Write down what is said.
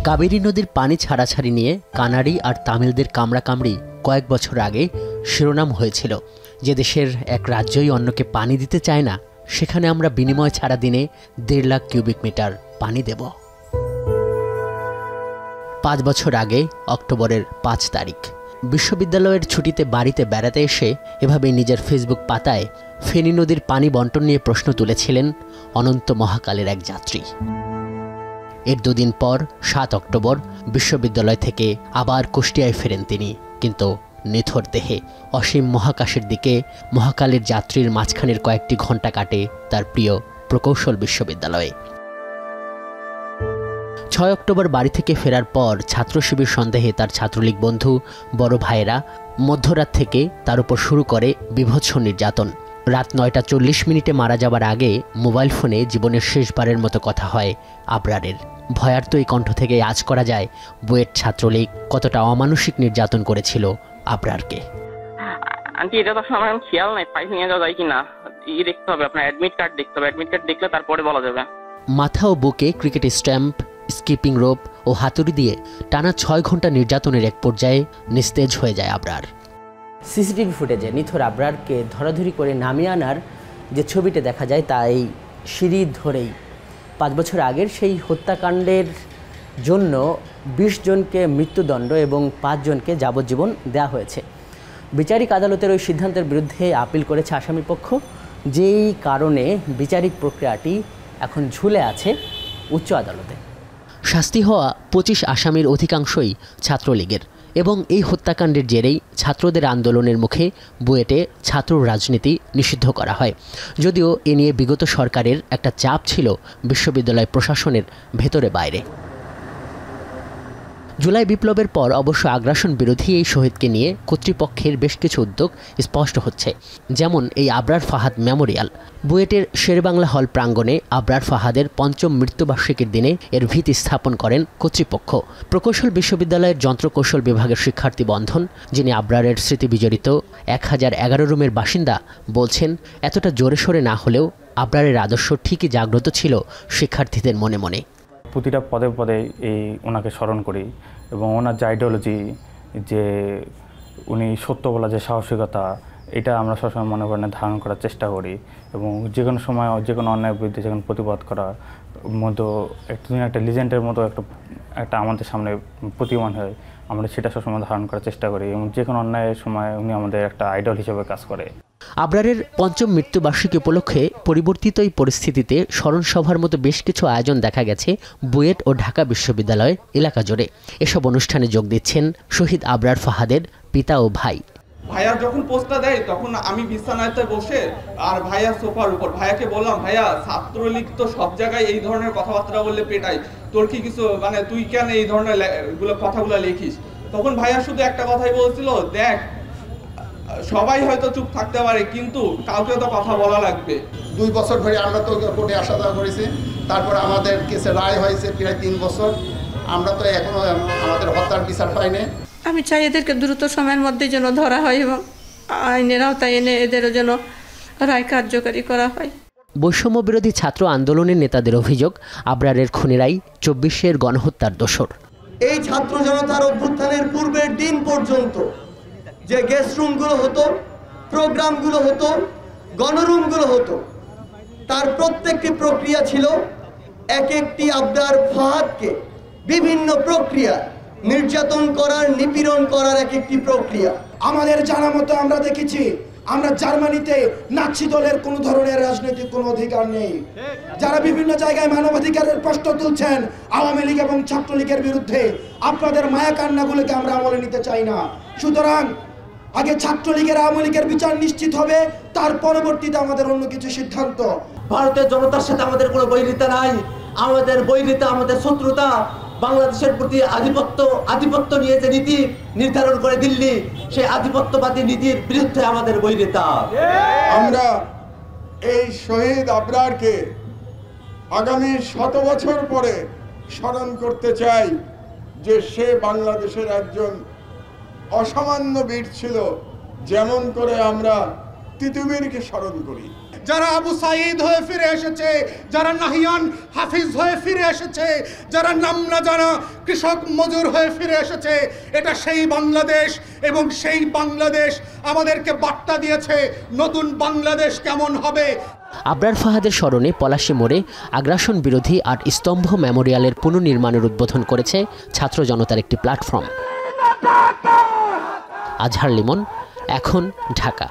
কাবেরী নদীর পানি ছাড়াছাড়ি নিয়ে কানাডি আর তামিলদের কামড়াকামড়ি কয়েক বছর আগে শিরোনাম হয়েছিল। যে দেশের এক রাজ্যই অন্যকে পানি দিতে চায় না, সেখানে আমরা বিনিময় ছাড়া দিনে 1.5 লাখ কিউবিক মিটার পানি দেব। 5 বছর আগে অক্টোবরের 5 তারিখ বিশ্ববিদ্যালয়ের ছুটিতে বাড়িতে বেড়াতে এসে এভাবেই নিজের ফেসবুক পাতায় ফেনী নদীর পানি বন্টন নিয়ে প্রশ্ন তুলেছিলেন অনন্ত মহাকালের এক যাত্রী। এর 2 দিন পর 7 অক্টোবর বিশ্ববিদ্যালয় থেকে আবার কুষ্টিয়ায় ফেরেন তিনি, কিন্তু নিথর দেহে। অসীম মহাকাশের দিকে মহাকালের যাত্রীর মাঝখানের কয়েকটি ঘণ্টা কাটে তার প্রিয় প্রকৌশল বিশ্ববিদ্যালয়ে। 6 অক্টোবর বাড়ি থেকে ফেরার পর ছাত্র শিবির সন্দেহে তার ছাত্রলীগ বন্ধু বড় ভাইয়েরা মধ্যরাত থেকে তার উপর শুরু করে বীভৎস নির্যাতন। রাত 9টা 40 মিনিটে মারা যাবার আগে মোবাইল ফোনে জীবনের শেষবারের মতো কথা হয় আবরারের। ভয়ার্ত এই কণ্ঠ থেকে আজ করা যায় বুয়েট ছাত্রলীগ কতটা অমানসিক নির্যাতন করেছিল আবরারকে। আন্টি, এটা তো আমার খেয়াল নাই, পাইপ নিয়ে যাওয়া যায় কিনা দেখতে হবে, আপনার অ্যাডমিট কার্ড দেখতে হবে, অ্যাডমিট কার্ড দেখলে তারপরে বলা যাবে। মাথা ও বুকে ক্রিকেট স্ট্যাম্প, স্কিপিং রোপ ও হাতুড়ি দিয়ে টানা 6 ঘন্টা নির্যাতনের এক পর্যায়ে নিস্তেজ হয়ে যায় আবরার। সিসিটিভি ফুটেজে নিথর আবরারকে ধরাধরি করে নামিয়ে আনার যে ছবিটা দেখা যায় তা এই সিঁড়ি ধরেই 5 বছর আগের সেই হত্যাকাণ্ডের জন্য 20 জনকে মৃত্যুদণ্ড এবং 5 জনকে যাবজ্জীবন দেওয়া হয়েছে। বিচারিক আদালতের ওই সিদ্ধান্তের বিরুদ্ধে আপিল করেছে আসামিপক্ষ, যেই কারণে বিচারিক প্রক্রিয়াটি এখন ঝুলে আছে উচ্চ আদালতে। শাস্তি হওয়া 25 আসামির অধিকাংশই ছাত্রলীগের এবং এই হত্যাকাণ্ডের জেরেই ছাত্রদের আন্দোলনের মুখে বুয়েটে ছাত্র রাজনীতি নিষিদ্ধ করা হয়। যদিও এ নিয়ে বিগত সরকারের একটা চাপ ছিল বিশ্ববিদ্যালয় প্রশাসনের ভেতরে বাইরে। জুলাই বিপ্লবের পর অবশ্য আগ্রাসন বিরোধী এই শহীদকে নিয়ে কর্তৃপক্ষের বেশ কিছু উদ্যোগ স্পষ্ট হচ্ছে, যেমন এই আবরার ফাহাদ মেমোরিয়াল। বুয়েটের শেরেবাংলা হল প্রাঙ্গণে আবরার ফাহাদের 5ম মৃত্যুবার্ষিকীর দিনে এর ভিত স্থাপন করেন কর্তৃপক্ষ। প্রকৌশল বিশ্ববিদ্যালয়ের যন্ত্রকৌশল বিভাগের শিক্ষার্থী বন্ধন, যিনি আবরারের স্মৃতি বিজড়িত 1011 রুমের বাসিন্দা, বলছেন এতটা জোরে সোরে না হলেও আবরারের আদর্শ ঠিকই জাগ্রত ছিল শিক্ষার্থীদের মনে মনে। প্রতিটা পদে পদে ওনাকে স্মরণ করি এবং ওনার যে আইডিওলজি, যে উনি সত্য বলা যে সাহসিকতা, এটা আমরা সবসময় মনে করেন ধারণ করার চেষ্টা করি এবং যে কোনো সময় যে কোনো অন্যায়ের বিরুদ্ধে যে কোনো প্রতিবাদ করার মতো একটা লিজেন্ডের মতো একটা আমাদের সামনে প্রতিমান হয়, আমরা সেটা সবসময় ধারণ করার চেষ্টা করি এবং যে কোনো অন্যায়ের সময় উনি আমাদের একটা আইডল হিসেবে কাজ করে। আবরারের 5ম মৃত্যুবার্ষিকী উপলক্ষে পরিবর্তিত এই পরিস্থিতিতে স্মরণসভার মতো বেশ কিছু আয়োজন দেখা গেছে বুয়েট ও ঢাকা বিশ্ববিদ্যালয় এলাকা জুড়ে। এসব অনুষ্ঠানে যোগ দিচ্ছেন শহীদ আবরার ফাহাদের পিতা ও ভাই। ভাইয়া যখন পোস্টটা দেয় তখন আমি বিছানাতে বসে আর ভাইয়া সোফার উপর, ভাইয়াকে বললাম, ভাইয়া ছাত্রলীগ তো সব জায়গায় এই ধরনের কথাবার্তা বললে পেটাই, তোর কি কিছু তুই কেন এই ধরনের কথাগুলো লিখিস? তখন ভাইয়া শুধু একটা কথাই বলছিল, দেখ সবাই হয়তো চুপ থাকতে পারে কিন্তু কাউকে তো কথা বলা লাগবে। 2 বছর ধরে আমরা তো কোর্টে আসা যাওয়া করেছি, তারপর আমাদের কেসে রায় হয়েছে প্রায় 3 বছর, আমরা তো এখনো আমাদের হত্যার বিচার পাইনি। আমি চাই এদেরকে দ্রুত সময়ের মধ্যে যেন ধরা হয় এবং আইনের আওতায় এনে এদেরও যেন রায় কার্যকারী করা হয়। বৈষম্য বিরোধী ছাত্র আন্দোলনের নেতাদের অভিযোগ, আবরারের খুনিরাই 24-এর গণহত্যার দোসর। এই ছাত্র জনতার অভ্যুত্থানের পূর্বের দিন পর্যন্ত যে গেস্ট রুমগুলো হতো, প্রোগ্রামগুলো হতো, গণরুমগুলো হতো, তার প্রত্যেকটি প্রক্রিয়া ছিল এক একটি আবরার ফাহাদকে বিভিন্ন প্রক্রিয়া নির্যাতন করার, নিপীড়ন করার এক একটি প্রক্রিয়া। আমাদের জানা মতো আমরা দেখেছি, আমরা জার্মানিতে নাৎসি দলের কোনো ধরনের রাজনৈতিক কোনো অধিকার নেই। যারা বিভিন্ন জায়গায় মানবাধিকারের প্রশ্ন তুলছেন আওয়ামী লীগ এবং ছাত্রলীগের বিরুদ্ধে, আপনাদের মায়া কান্নাগুলোকে আমরা আমলে নিতে চাই না। সুতরাং আগে ছাত্রলীগের, আওয়ামী লীগের বিচার নিশ্চিত হবে, তার পরবর্তীতে আমাদের অন্য কিছু সিদ্ধান্ত। ভারতের জনতার সাথে আমাদের কোনো বৈরিতা নাই, আমাদের বৈরিতা, আমাদের শত্রুতা বাংলাদেশের প্রতি আধিপত্য নিয়ে যে নীতি নির্ধারণ করে দিল্লি, সেই আধিপত্যবাদী নীতির বিরুদ্ধে আমাদের বৈরিতা। আমরা এই শহীদ আবরারকে আগামী 100 বছর পরে স্মরণ করতে চাই যে সে বাংলাদেশের একজন অসামান্য বীর ছিল, যেমন করে আমরা তিতুমীরকে স্মরণ করি। যারা আবু সাঈদ হয়ে ফিরে এসেছে, যারা নাহিয়ান হাফিজ হয়ে ফিরে এসেছে, যারা নাম না জানা কৃষক মজুর হয়ে ফিরে এসেছে, এটা সেই বাংলাদেশ। এবং সেই বাংলাদেশ আমাদেরকে বার্তা দিয়েছে নতুন বাংলাদেশ কেমন হবে। আবরার ফাহাদের স্মরণে পলাশী মোড়ে আগ্রাসন বিরোধী ৮ স্তম্ভ মেমোরিয়ালের পুনর্নির্মাণের উদ্বোধন করেছে ছাত্র জনতার একটি প্ল্যাটফর্ম। আজহার লিমন, এখন, ঢাকা।